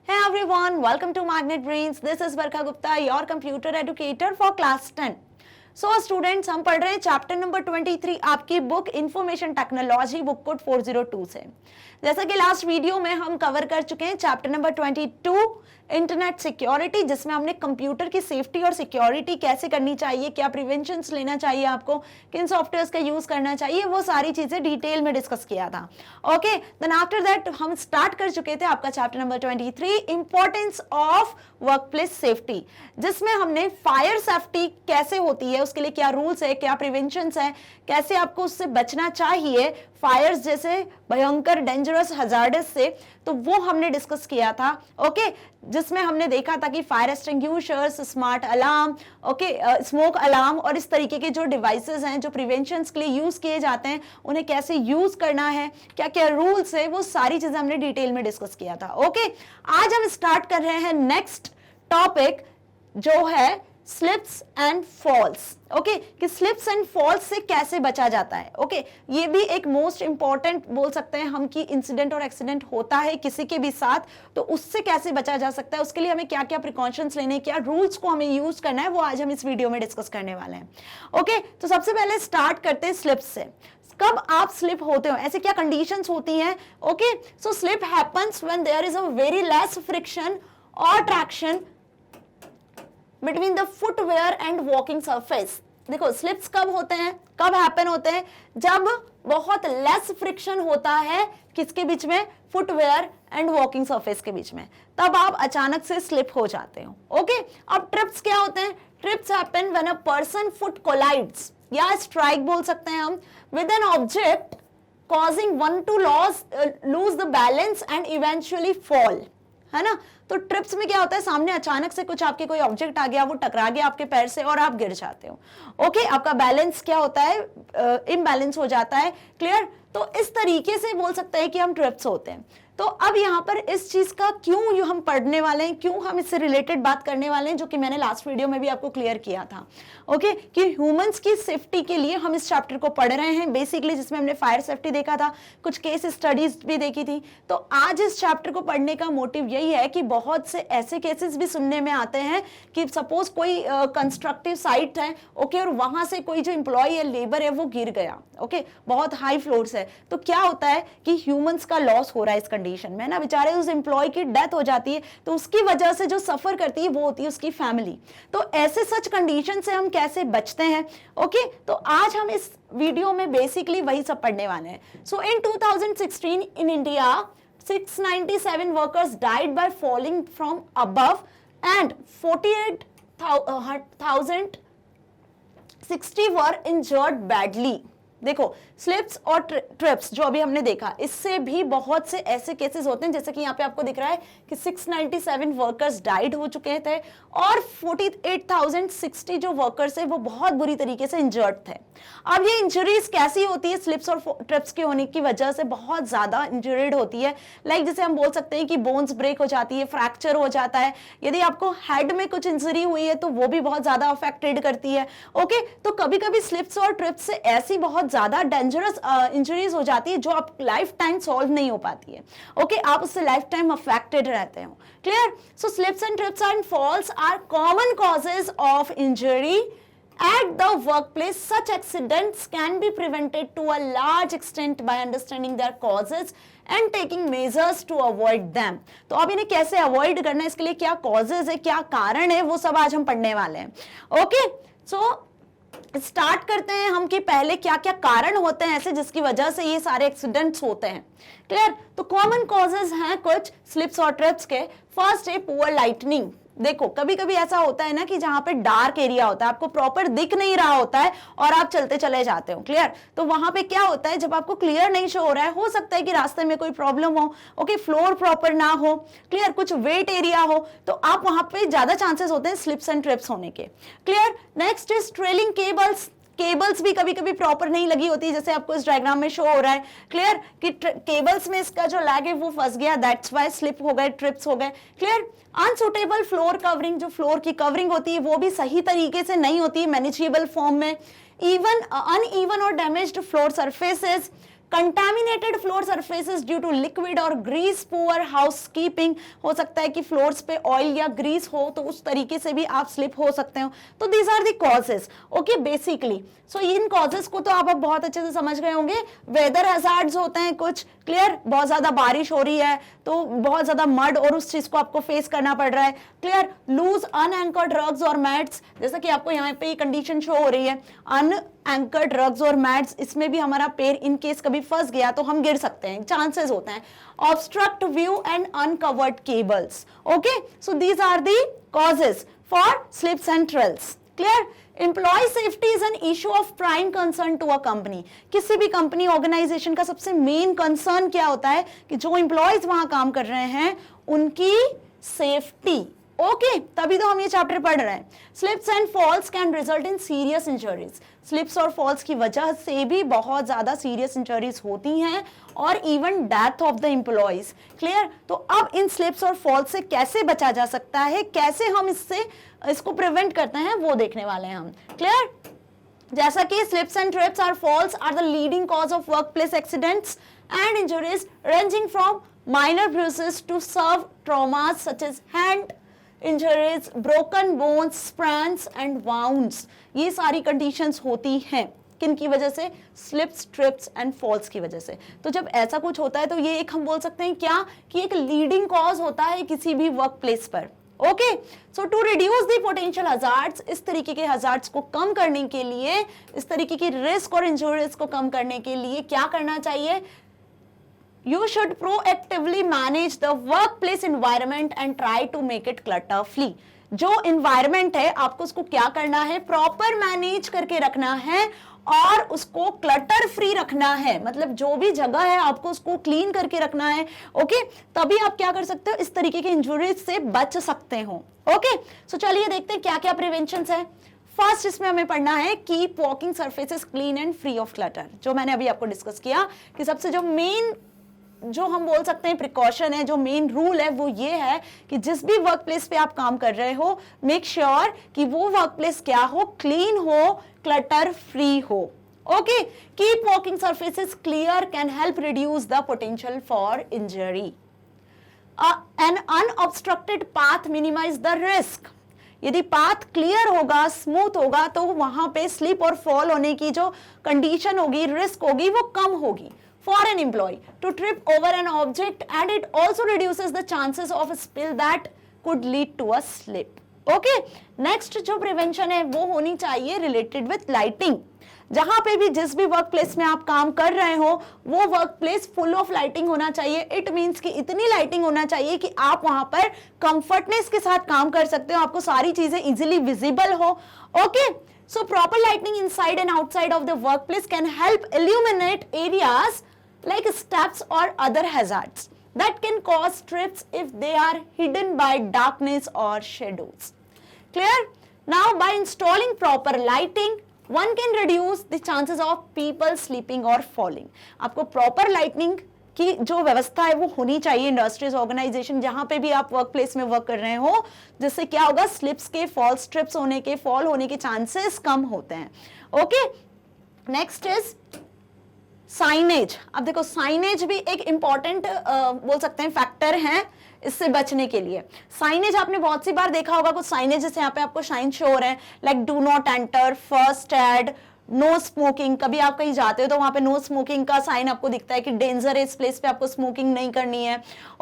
Hey everyone, welcome to Magnet Brains. This is Barkha Gupta, your computer educator for class 10. So students हम पढ़ रहे हैं chapter number 23 आपकी book information technology book code 402 से। जैसा कि लास्ट वीडियो में हम कवर कर चुके हैं चैप्टर नंबर 22 इंटरनेट सिक्योरिटी, जिसमें हमने कंप्यूटर की सेफ्टी और सिक्योरिटी कैसे करनी चाहिए, क्या प्रिवेंशंस लेना चाहिए, आपको किन सॉफ्टवेयर्स का यूज करना चाहिए, वो सारी चीजें डिटेल में डिस्कस किया था। ओके, देन आफ्टर दैट हम स्टार्ट कर चुके थे आपका chapter number 23 importance of workplace safety, जिसमें हमने फायर सेफ्टी कैसे होती है, उसके लिए क्या रूल्स है, क्या प्रिवेंशंस है, कैसे आपको उससे बचना चाहिए, फायर्स जैसे भयंकर डेंजरस हजार्डस से, तो वो हमने डिस्कस किया था। ओके, जिसमें हमने देखा था कि fire extinguishers, smart alarm, okay, smoke alarm और इस तरीके के जो डिवाइसेस हैं जो प्रिवेंशंस के लिए यूज किए जाते हैं, उन्हें कैसे यूज करना है, क्या क्या रूल्स है, वो सारी चीजें हमने डिटेल में डिस्कस किया था। ओके, आज हम स्टार्ट कर रहे हैं नेक्स्ट टॉपिक जो है स्लिप्स एंड फॉल्स। ओके, कि स्लिप्स एंड फॉल्स से कैसे बचा जाता है। ओके, ये भी एक मोस्ट इंपॉर्टेंट बोल सकते हैं हम कि इंसिडेंट और एक्सीडेंट होता है किसी के भी साथ, तो उससे कैसे बचा जा सकता है, उसके लिए हमें क्या क्या प्रिकॉशंस लेने, क्या रूल्स को हमें यूज करना है, वो आज हम इस वीडियो में डिस्कस करने वाले हैं। ओके, तो सबसे पहले स्टार्ट करते हैं स्लिप्स से। कब आप स्लिप होते हो, ऐसे क्या कंडीशंस होती हैं। Okay, so slip happens when there is a very less friction और traction between the footwear and walking surface. देखो, स्लिप्स कब होते हैं, कब हैपन होते हैं, जब बहुत लेस फ्रिक्शन होता है किसके बीच में, फुटवेयर एंड वॉकिंग सरफेस के बीच में, तब आप अचानक से स्लिप हो जाते हो। ओके, अब ट्रिप्स क्या होते हैं, trips happen when a person foot collides या स्ट्राइक बोल सकते हैं हम with an object causing one to lose the balance and eventually fall, है ना। तो ट्रिप्स में क्या होता है, सामने अचानक से कुछ आपके कोई ऑब्जेक्ट आ गया, वो टकरा गया आपके पैर से और आप गिर जाते हो। ओके, आपका बैलेंस क्या होता है, इम्बैलेंस हो जाता है। क्लियर, तो इस तरीके से बोल सकते हैं कि हम ट्रिप्स होते हैं। तो अब यहाँ पर इस चीज का क्यों हम पढ़ने वाले हैं, क्यों हम इससे रिलेटेड बात करने वाले हैं, जो कि मैंने लास्ट वीडियो में भी आपको क्लियर किया था। ओके, कि ह्यूमंस की सेफ्टी के लिए हम इस चैप्टर को पढ़ रहे हैं बेसिकली, जिसमें हमने फायर सेफ्टी देखा था, कुछ केस स्टडीज भी देखी थी। तो आज इस चैप्टर को पढ़ने का मोटिव यही है कि बहुत से ऐसे केसेस भी सुनने में आते हैं कि सपोज कोई कंस्ट्रक्टिव साइट है, ओके, और वहां से कोई जो एम्प्लॉय है, लेबर है, वो गिर गया, ओके, बहुत हाई फ्लोर्स है, तो क्या होता है कि ह्यूमंस का लॉस हो रहा है इस कंडीशन में ना, बेचारे उस एम्प्लॉय की डेथ हो जाती है, तो उसकी वजह से जो सफर करती है वो होती है उसकी फैमिली। तो ऐसे सच कंडीशन से हम कैसे बचते हैं। ओके, तो आज हम इस वीडियो में बेसिकली वही सब पढ़ने वाले हैं। सो इन 2016 in India 697 workers died by fouling from above and 48,060 were injured badly. देखो, स्लिप्स और ट्रिप्स जो अभी हमने देखा, इससे भी बहुत से ऐसे केसेस होते हैं, जैसे कि यहाँ पे आपको दिख रहा है कि 697 वर्कर्स डाइड हो चुके थे और 48,060 जो वर्कर्स है वो बहुत बुरी तरीके से इंजर्ड थे। अब ये इंजरीज कैसी होती है, स्लिप्स और ट्रिप्स के होने की वजह से बहुत ज्यादा इंजरीड होती है। लाइक जैसे हम बोल सकते हैं कि बोन्स ब्रेक हो जाती है, फ्रैक्चर हो जाता है। यदि आपको हेड में कुछ इंजरी हुई है तो वो भी बहुत ज्यादा अफेक्टेड करती है। ओके, तो कभी कभी स्लिप्स और ट्रिप्स से ऐसी बहुत ज्यादा डेंजरस इंजरीज हो जाती है जो आप लाइफ टाइम सॉल्व नहीं हो पाती है। ओके, आप उससे लाइफ टाइम अफेक्टेड रहते हो। Clear, so slips and trips and falls are common causes of injury at the workplace. Such accidents can be prevented to a large extent by understanding their causes and taking measures to avoid them. तो अब इन्हें कैसे avoid करना है, इसके लिए क्या causes है, क्या कारण है, वो सब आज हम पढ़ने वाले हैं। ओके, सो स्टार्ट करते हैं हम कि पहले क्या क्या कारण होते हैं ऐसे जिसकी वजह से ये सारे एक्सीडेंट्स होते हैं। क्लियर, तो कॉमन कॉजेज हैं कुछ स्लिप्स और ट्रिप्स के। फर्स्ट है पुअर लाइटनिंग। देखो, कभी कभी ऐसा होता है ना कि जहां पे डार्क एरिया होता है, आपको प्रॉपर दिख नहीं रहा होता है और आप चलते चले जाते हो। क्लियर, तो वहां पे क्या होता है, जब आपको क्लियर नहीं शो हो रहा है, हो सकता है कि रास्ते में कोई प्रॉब्लम हो, ओके, फ्लोर प्रॉपर ना हो, क्लियर, कुछ वेट एरिया हो, तो आप वहां पे ज्यादा चांसेस होते हैं स्लिप्स एंड ट्रिप्स होने के। Clear, next is trailing cables. Cables भी कभी कभी प्रॉपर नहीं लगी होती, जैसे आपको इस डायग्राम में शो हो रहा है। क्लियर, कि केबल्स में इसका जो लैग है वो फंस गया, दैट्स व्हाई स्लिप हो गए, ट्रिप्स हो गए। क्लियर, अनसुटेबल फ्लोर कवरिंग, जो फ्लोर की कवरिंग होती है वो भी सही तरीके से नहीं होती है मैनेजेबल फॉर्म में। इवन अनइवन और damaged floor surfaces, contaminated floor surfaces due to liquid और ग्रीस, पुअर हाउसकीपिंग, हो सकता है कि फ्लोर्स पे ऑयल या ग्रीस हो तो उस तरीके से भी आप स्लिप हो सकते हो। तो these are the causes, okay, basically. So इन कॉजेस को तो आप अब बहुत अच्छे से समझ गए होंगे। वेदर हैजार्ड्स होते हैं कुछ, क्लियर, बहुत ज्यादा बारिश हो रही है तो बहुत ज्यादा मड और उस चीज को आपको फेस करना पड़ रहा है, क्लियर। लूज अनएंकर्ड रग्स और मैट्स, जैसा कि आपको यहाँ पे कंडीशन शो हो रही है, अनएंकर्ड रग्स और मैट्स, इसमें भी हमारा पैर इन केस कभी फंस गया तो हम गिर सकते हैं, चांसेस होते हैं। Obstruct view and uncovered cables, okay, so these are the causes for slips and trails, clear. Employ safety is an issue of prime concern to a company. किसी भी कंपनी ऑर्गेनाइजेशन का सबसे मेन कंसर्न क्या होता है कि जो employees वहां काम कर रहे हैं उनकी सेफ्टी, ओके, तभी तो हम ये चैप्टर पढ़ रहे हैं। Slips and falls can result in serious injuries. Slips और फॉल्स की वजह से भी बहुत ज्यादा सीरियस इंजरीज होती हैं और even death of the employees, clear. तो अब इन स्लिप्स और फॉल्स से कैसे बचा जा सकता है, कैसे हम इसको प्रिवेंट करते हैं, वो देखने वाले हैं हम, क्लियर। जैसा कि स्लिप्स एंड ट्रिप्स और falls are the leading cause of workplace accidents and injuries ranging from minor bruises to severe traumas such as hand injuries, broken bones, sprains and wounds. ये सारी कंडीशंस होती हैं किन की वजह से, स्लिप्स, ट्रिप्स एंड फॉल्स की वजह से। तो जब ऐसा कुछ होता है तो ये एक हम बोल सकते हैं क्या कि एक लीडिंग कॉज होता है किसी भी वर्क प्लेस पर, ओके। So to reduce the potential hazards, इस तरीके के हजार्ड्स को कम करने के लिए, इस तरीके की रिस्क और इंजरीज को कम करने के लिए क्या करना चाहिए, you should proactively manage the workplace environment and try to make it clutter free। जो environment है आपको उसको क्या करना है, प्रॉपर मैनेज करके रखना है और उसको क्लटर फ्री रखना है, मतलब जो भी जगह है आपको उसको क्लीन करके रखना है, ओके, तभी आप क्या कर सकते हो, इस तरीके के इंजरीज से बच सकते हो, ओके। सो चलिए देखते हैं क्या क्या प्रिवेंशन है। फर्स्ट इसमें हमें पढ़ना है keep walking surfaces clean and free of clutter, जो मैंने अभी आपको डिस्कस किया कि सबसे जो मेन, जो हम बोल सकते हैं प्रिकॉशन है, जो मेन रूल है वो ये है कि जिस भी वर्क प्लेस पे आप काम कर रहे हो, मेक श्योर कि वो वर्क प्लेस क्या हो, क्लीन हो, क्लटर फ्री हो, okay. Keep walking surfaces clear can help reduce the potential for injury. An unobstructed path minimize the risk. यदि पाथ क्लियर होगा, स्मूथ होगा, तो वहां पे स्लिप और फॉल होने की जो कंडीशन होगी, रिस्क होगी, वो कम होगी for an employee to trip over an object, and it also reduces the chances of a spill that could lead to a slip, okay। next जो prevention है वो होनी चाहिए related with lighting। जहां पे भी जिस भी वर्क प्लेस में आप काम कर रहे हो वो work place full of lighting होना चाहिए। इट मींस कि इतनी लाइटिंग होना चाहिए कि आप वहां पर कंफर्टनेस के साथ काम कर सकते हो, आपको सारी चीजें इजीली विजिबल हो, okay. So proper lighting inside and outside of the work place can help illuminate areas like steps or other hazards that can cause trips if they are hidden by darkness or shadows, clear। now by installing proper lighting one can reduce the chances of people slipping or falling। आपको proper lighting की जो व्यवस्था है वो होनी चाहिए industries, organisation, जहां पे भी आप वर्क प्लेस में वर्क कर रहे हो, जिससे क्या होगा, स्लिप्स के, फॉल्स, ट्रिप्स होने के, फॉल होने के चांसेस कम होते हैं, ओके। Next is signage. अब देखो साइनेज भी एक इंपॉर्टेंट बोल सकते हैं फैक्टर है इससे बचने के लिए। साइनेज आपने बहुत सी बार देखा होगा, कुछ साइनेज जैसे यहाँ पे आपको साइन शो हो रहे हैं, like do not enter, first aid, no smoking. कभी आप कहीं जाते हो तो वहां पे नो स्मोकिंग का साइन आपको दिखता है कि डेंजर है, इस प्लेस पे आपको स्मोकिंग नहीं करनी है,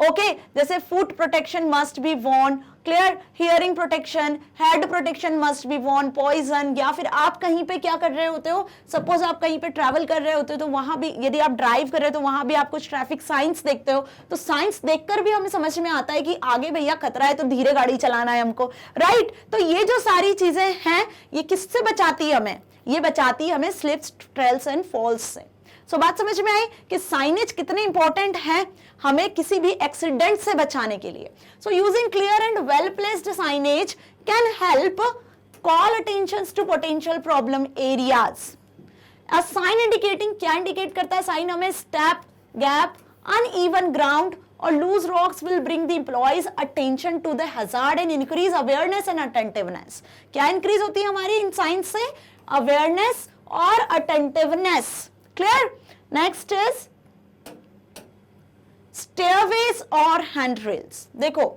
ओके। जैसे foot protection must be worn, clear, hearing protection, head protection must be worn, poison, या फिर आप कहीं पे क्या कर रहे होते हो, सपोज आप कहीं पे ट्रैवल कर रहे होते हो तो वहां भी, यदि आप ड्राइव कर रहे हो तो वहां भी आप कुछ ट्रैफिक साइंस देखते हो, तो साइंस देखकर भी हमें समझ में आता है कि आगे भैया खतरा है तो धीरे गाड़ी चलाना है हमको, राइट। तो ये जो सारी चीजें हैं ये किससे बचाती है हमें, ये बचाती है हमें स्लिप्स, ट्रेल्स एंड फॉल्स से। सो बात समझ में आई कि साइनेज कितने इंपॉर्टेंट है हमें किसी भी एक्सीडेंट से बचाने के लिए। So using clear and well placed signage can help call attention to potential problem areas. A sign indicating, क्या इंडिकेट करता है साइन हमें, स्टेप, गैप, अनइवन ग्राउंड और loose rocks will bring the employees attention to the hazard and increase awareness and attentiveness. क्या increase होती है हमारी इन साइंस से, अवेयरनेस और attentiveness, clear. Next is stairways और हैंडरेल्स। देखो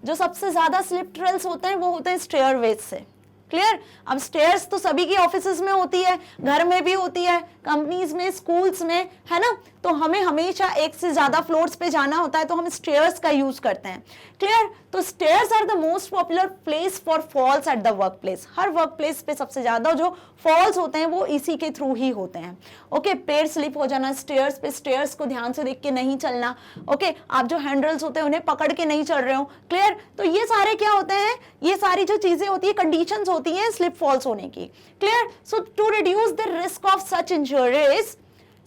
जो सबसे ज्यादा स्लिप ट्रेल्स होते हैं वो होते हैं स्टेयरवेज से। क्लियर? अब स्टेयर्स तो सभी की ऑफिसेज में होती है, घर में भी होती है, कंपनीज में, स्कूल्स में, है ना? तो हमें हमेशा एक से ज्यादा फ्लोर्स पे जाना होता है तो हम स्टेयर्स का यूज करते हैं। क्लियर? तो stairs are the most popular place for falls at the work place. हर वर्क प्लेस पे सबसे ज्यादा जो फॉल्स होते हैं वो इसी के थ्रू ही होते हैं। ओके, पैर स्लिप हो जाना स्टेयर्स पे, स्टेयर्स को ध्यान से देख के नहीं चलना। ओके, आप जो हैंडल्स होते हैं उन्हें पकड़ के नहीं चल रहे हो। क्लियर? तो ये सारे क्या होते हैं, ये सारी जो चीजें होती है, कंडीशंस होती हैं स्लिप फॉल्स होने की। Clear? So to reduce the risk of such injuries,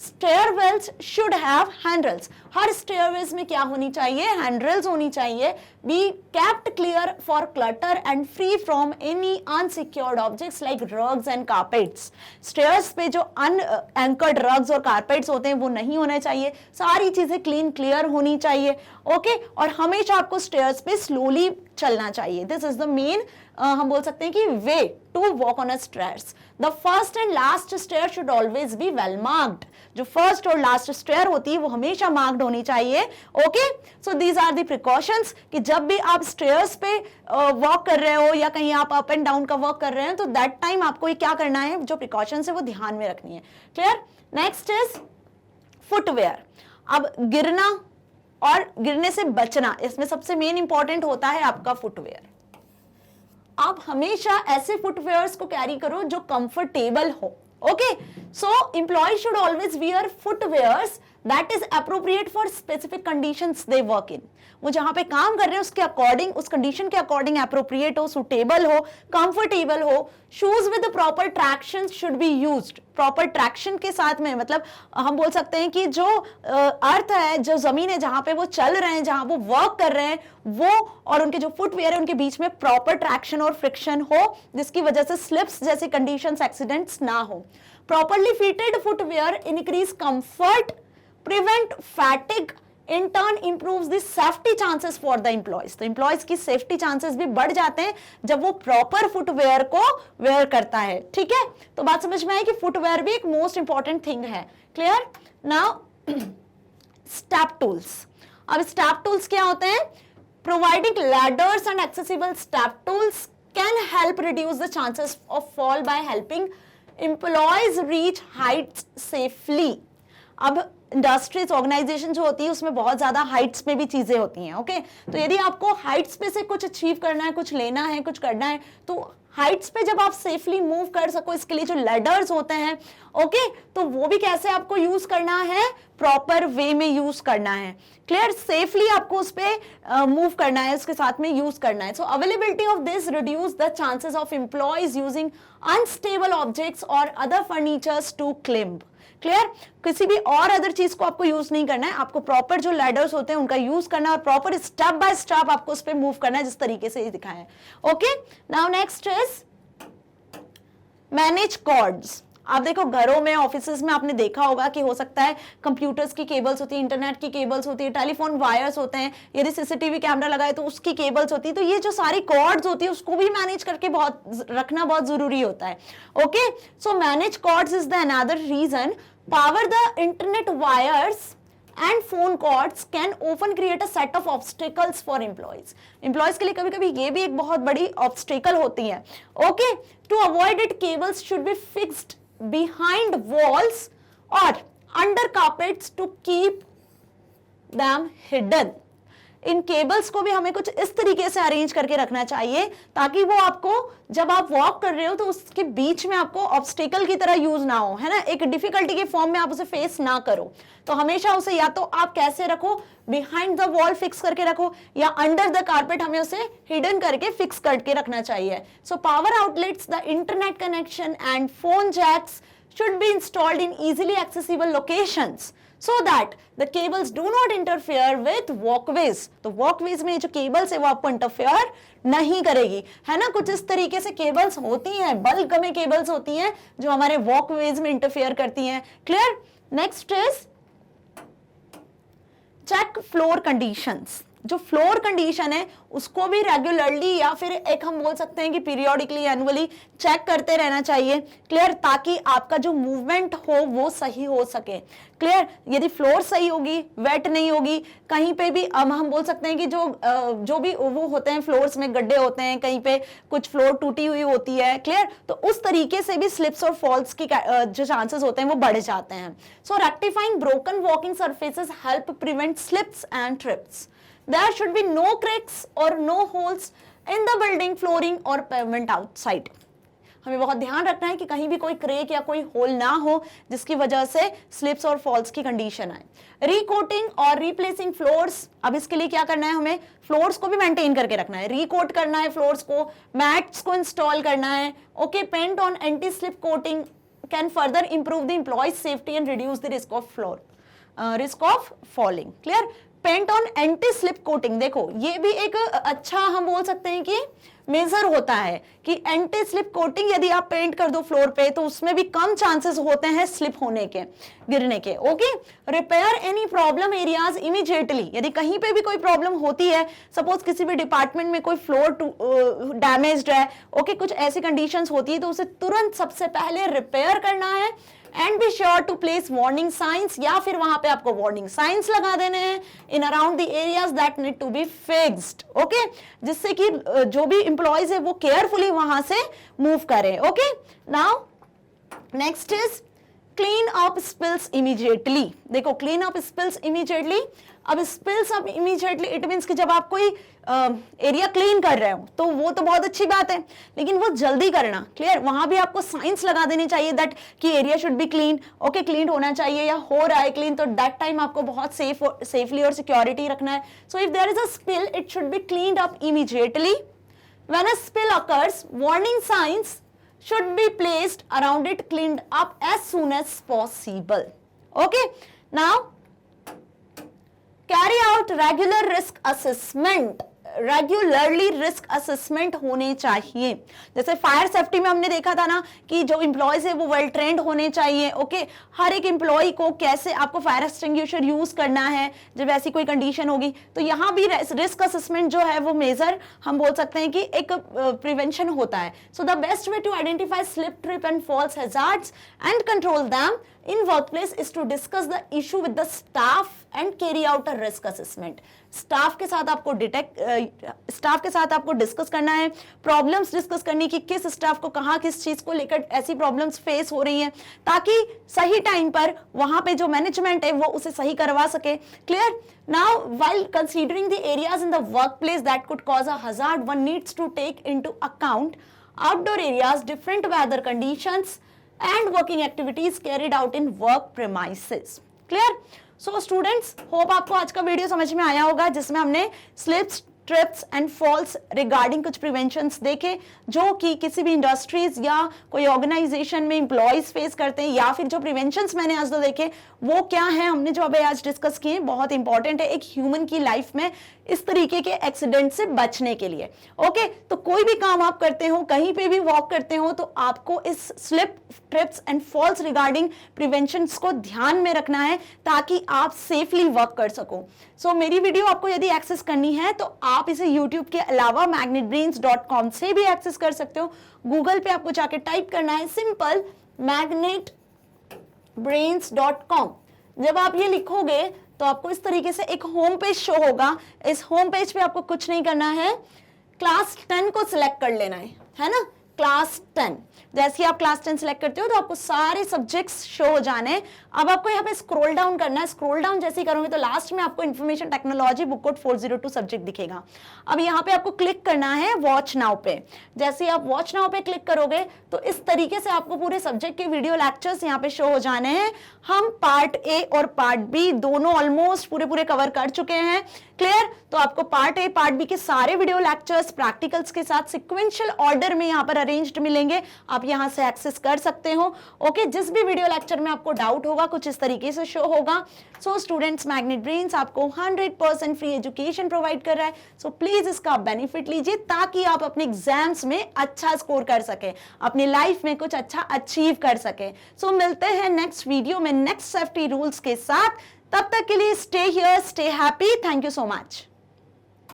stairwells should have handles। हर stairways में क्या होनी चाहिए, हैंडल्स होनी चाहिए। Be kept clear for clutter and free from any unsecured objects like rugs and carpets। stairs पे जो unanchored rugs और carpets होते हैं वो नहीं होने चाहिए, सारी चीजें क्लीन क्लियर होनी चाहिए। ओके, और हमेशा आपको stairs पे स्लोली चलना चाहिए। दिस इज द मेन हम बोल सकते हैं कि way to walk on a stairs. The first and last stair should always be well marked. जो फर्स्ट और लास्ट स्टेयर होती है वो हमेशा मार्क्ड होनी चाहिए। Okay, so these are the precautions कि जब भी आप स्टेयर्स पे वॉक कर रहे हो या कहीं आप अप एंड डाउन का वॉक कर रहे हैं तो दैट टाइम आपको ये क्या करना है, जो प्रिकॉशंस है वो ध्यान में रखनी है। क्लियर? Next is footwear. अब गिरना और गिरने से बचना, इसमें सबसे मेन इंपॉर्टेंट होता है आपका फुटवेयर। आप हमेशा ऐसे फुटवेयर्स को कैरी करो जो कंफर्टेबल हो। Okay, so employ should always wear footwears that is appropriate for specific conditions they work in. वो जहां पे काम कर रहे हैं उसके अकॉर्डिंग, उस कंडीशन के अकॉर्डिंग अप्रोप्रिएट हो, सुटेबल हो, कंफर्टेबल हो। Shoes with proper traction should be used. Proper traction के साथ में मतलब हम बोल सकते हैं कि जो अर्थ है, जो जमीन है जहां पे वो चल रहे हैं, जहां वो वर्क कर रहे हैं, वो और उनके जो फुटवेयर है उनके बीच में प्रॉपर ट्रैक्शन और फ्रिक्शन हो, जिसकी वजह से स्लिप्स जैसे कंडीशंस, एक्सीडेंट्स ना हो। Properly fitted footwear increase comfort, prevent fatigue, in turn improves the safety chances for the employees. तो एम्प्लॉयज की सेफ्टी चांसेस भी बढ़ जाते हैं जब वो प्रॉपर फुटवेयर को वेयर करता है। ठीक है, तो बात समझ में आई कि फुटवेयर भी एक मोस्ट इंपॉर्टेंट थिंग है। क्लियर? Now step tools. अब स्टेप टूल्स क्या होते हैं? Providing ladders and accessible step tools can help reduce the chances of fall by helping employees reach Heights safely. अब इंडस्ट्रीज, ऑर्गेनाइजेशन जो होती है उसमें बहुत ज्यादा हाइट्स पे भी चीजें होती हैं। ओके, तो यदि आपको हाइट्स पे से कुछ अचीव करना है, कुछ लेना है, कुछ करना है, तो हाइट्स पे जब आप सेफली मूव कर सको, इसके लिए जो लैडर्स होते हैं, ओके, तो वो भी कैसे आपको यूज करना है, प्रॉपर वे में यूज करना है। क्लियर? सेफली आपको उस पे मूव करना है, उसके साथ में यूज करना है। So availability of this reduce the chances of employees using unstable objects और other furnitures to climb. Clear? किसी भी और अदर चीज को आपको यूज नहीं करना है, आपको प्रॉपर जो लैडर्स होते हैं उनका यूज करना है और प्रॉपर स्टेप बाय स्टेप आपको उस पे मूव करना है जिस तरीके से ये दिखाया है। Okay, now next is manage cords. आप देखो घरों में, ऑफिसेज में आपने देखा होगा कि हो सकता है कंप्यूटर्स की केबल्स होती है, इंटरनेट की केबल्स होती है, टेलीफोन वायर्स होते हैं, यदि सीसीटीवी कैमरा लगाए तो उसकी केबल्स होती है। तो ये जो सारी कॉर्ड्स होती है उसको भी मैनेज करके रखना बहुत जरूरी होता है। Okay, so manage cords is the another reason. Power the internet wires and phone cords can often create a set of obstacles for employees। employees के लिए कभी कभी ये भी एक बहुत बड़ी obstacle होती है। okay, to avoid it cables should be fixed behind walls or under carpets to keep them hidden। In cables को भी हमें कुछ इस तरीके से अरेंज करके रखना चाहिए ताकि वो आपको जब आप वॉक कर रहे हो तो उसके बीच में आपको ऑब्स्टेकल की तरह यूज ना हो, है ना, एक डिफिकल्टी के फॉर्म में आप उसे फेस ना करो। तो हमेशा उसे या तो आप कैसे रखो, बिहाइंड द वॉल फिक्स करके रखो, या अंडर द कारपेट हमें उसे हिडन करके फिक्स करके रखना चाहिए। So power outlets, the internet connection and phone jacks should be installed in easily accessible locations so that the cables do not interfere with walkways। तो walkways में जो cables है वो आपको interfere नहीं करेगी, है ना। कुछ इस तरीके से cables होती हैं, बल्क में cables होती हैं जो हमारे walkways में interfere करती हैं। Clear? Next is check floor conditions। जो फ्लोर कंडीशन है उसको भी रेगुलरली या फिर एक हम बोल सकते हैं कि पीरियोडिकली एनुअली चेक करते रहना चाहिए, क्लियर, ताकि आपका जो मूवमेंट हो वो सही हो सके, क्लियर। यदि फ्लोर सही होगी, वेट नहीं होगी, कहीं पे भी हम बोल सकते हैं कि जो भी वो होते हैं फ्लोर्स में गड्ढे होते हैं, कहीं पे कुछ फ्लोर टूटी हुई होती है, क्लियर, तो उस तरीके से भी स्लिप्स और फॉल्स की जो चांसेस होते हैं वो बढ़ जाते हैं। So rectifying broken walking surfaces help prevent slips and trips. There should be no cracks or no holes in the building flooring or pavement outside. हमें बहुत ध्यान रखना है कि कहीं भी कोई क्रेक या कोई होल ना हो जिसकी वजह से स्लिप्स और फॉल्स की कंडीशन आए। रिकोटिंग और रिप्लेसिंग फ्लोर्स, अब इसके लिए क्या करना है, हमें फ्लोर्स को भी मेंटेन करके रखना है, रिकोट करना है फ्लोर्स को, मैट्स को इंस्टॉल करना है। Okay, paint on anti slip coating can further improve the employees safety and reduce the risk of falling, clear. Paint on anti slip coating, देखो ये भी एक अच्छा हम बोल सकते हैं कि मेजर होता है कि एंटी स्लिप कोटिंग यदि आप पेंट कर दो फ्लोर पे तो उसमें भी कम चांसेस होते हैं स्लिप होने के, गिरने के। Okay, repair any problem areas immediately, यदि कहीं पे भी कोई प्रॉब्लम होती है, सपोज किसी भी डिपार्टमेंट में कोई फ्लोर डैमेज्ड है, ओके, कुछ ऐसी कंडीशंस होती है तो उसे तुरंत सबसे पहले रिपेयर करना है। And be sure to place warning signs, या फिर वहां पे आपको वार्निंग साइंस लगा देने हैं in around the areas that need to be fixed, okay, जिससे कि जो भी एम्प्लॉयज है वो केयरफुली वहां से मूव करें। Okay, now next is clean up spills immediately. देखो, क्लीन अप स्पिल्स इमीडिएटली, अब spills up immediately it means कि जब आप कोई एरिया क्लीन कर रहे हो तो वो तो बहुत अच्छी बात है, लेकिन वो जल्दी करना, क्लियर, वहां भी आपको साइंस लगा देनी चाहिए दैट कि area should be clean, okay, clean होना चाहिए या हो रहा है क्लीन, तो दैट टाइम आपको बहुत सेफली और सिक्योरिटी रखना है। So if there is a spill it should be cleaned up immediately. When a spill occurs, warning signs should be placed around it, cleaned up as soon as possible. Okay, now carry out regular risk assessment. Regularly risk assessment होने चाहिए। जैसे fire safety में हमने देखा था ना कि जो एम्प्लॉयज है वो वेल ट्रेंड होने चाहिए। ओके, हर एक एम्प्लॉय को कैसे आपको फायर एक्सटिंग्विशर यूज करना है जब ऐसी कोई कंडीशन होगी, तो यहाँ भी रिस्क असेसमेंट जो है वो मेजर हम बोल सकते हैं कि एक प्रिवेंशन होता है। So the best way to identify slip, trip and falls hazards and control them in workplace is to discuss the issue with the staff and carry out a risk assessment. Staff के साथ आपको discuss करना है, problems discuss करनी कि किस staff को कहाँ किस चीज को लेकर ऐसी प्रॉब्लम्स फेस हो रही हैं, ताकि सही टाइम पर वहां पे जो मैनेजमेंट है वो उसे सही करवा सके। Clear? Now while considering the areas in the workplace that could cause a hazard, one needs to take into account outdoor areas, different weather conditions and working activities carried out in work premises. Clear? So students, hope आपको आज का video समझ में आया होगा जिसमें हमने slips, trips and falls regarding कुछ प्रिवेंशंस देखे जो कि किसी भी इंडस्ट्रीज या कोई ऑर्गेनाइजेशन में एम्प्लॉयज फेस करते हैं, या फिर जो प्रिवेंशंस मैंने आज तो देखे वो क्या है हमने जो अभी आज डिस्कस किए, बहुत इंपॉर्टेंट है एक ह्यूमन की लाइफ में इस तरीके के एक्सीडेंट से बचने के लिए। ओके, तो कोई भी काम आप करते हो, कहीं पे भी वॉक करते हो, तो आपको इस slip, trips and falls regarding preventions को ध्यान में रखना है ताकि आप सेफली वर्क कर सको। सो मेरी वीडियो आपको यदि एक्सेस करनी है तो आप इसे YouTube के अलावा magnetbrains.com से भी एक्सेस कर सकते हो। गूगल पे आपको जाके टाइप करना है सिंपल magnetbrains.com। जब आप ये लिखोगे तो आपको इस तरीके से एक होम पेज शो होगा। इस होम पेज पे आपको कुछ नहीं करना है, क्लास 10 को सिलेक्ट कर लेना है ना, क्लास 10। जैसे ही आप क्लास 10 सिलेक्ट करते हो तो आपको सारे सब्जेक्ट्स शो हो जाने। अब आपको यहाँ पे स्क्रॉल डाउन करना है। स्क्रॉल डाउन जैसे ही करोगे तो लास्ट में आपको information technology book code 402 subject दिखेगा। अब यहाँ पे आपको क्लिक करना है वॉच नाउ पे। जैसे ही आप वॉच नाउ पे क्लिक करोगे तो इस तरीके से आपको पूरे सब्जेक्ट के वीडियो लेक्चर्स यहाँ पे शो हो जाने हैं। हम पार्ट ए और पार्ट बी दोनों ऑलमोस्ट पूरे कवर कर चुके हैं। क्लियर? तो आपको पार्ट ए, पार्ट बी के सारे वीडियो लेक्चर्स प्रैक्टिकल्स के साथ सिक्वेंशियल ऑर्डर में यहाँ पर अरेंज्ड मिलेंगे, आप यहाँ से एक्सेस कर सकते हो। ओके, जिस भी वीडियो लेक्चर में आपको डाउट होगा कुछ इस तरीके से शो होगा। सो स्टूडेंट्स, मैग्नेट ब्रेन्स आपको 100% फ्री एजुकेशन प्रोवाइड कर रहा है। सो प्लीज इसका बेनिफिट लीजिए ताकि आप अपने एग्जाम्स में अच्छा स्कोर कर सके, अपनी लाइफ में कुछ अच्छा अचीव कर सके। सो मिलते हैं नेक्स्ट वीडियो में नेक्स्ट सेफ्टी रूल्स के साथ। तब तक के लिए stay here, stay happy. Thank you so much.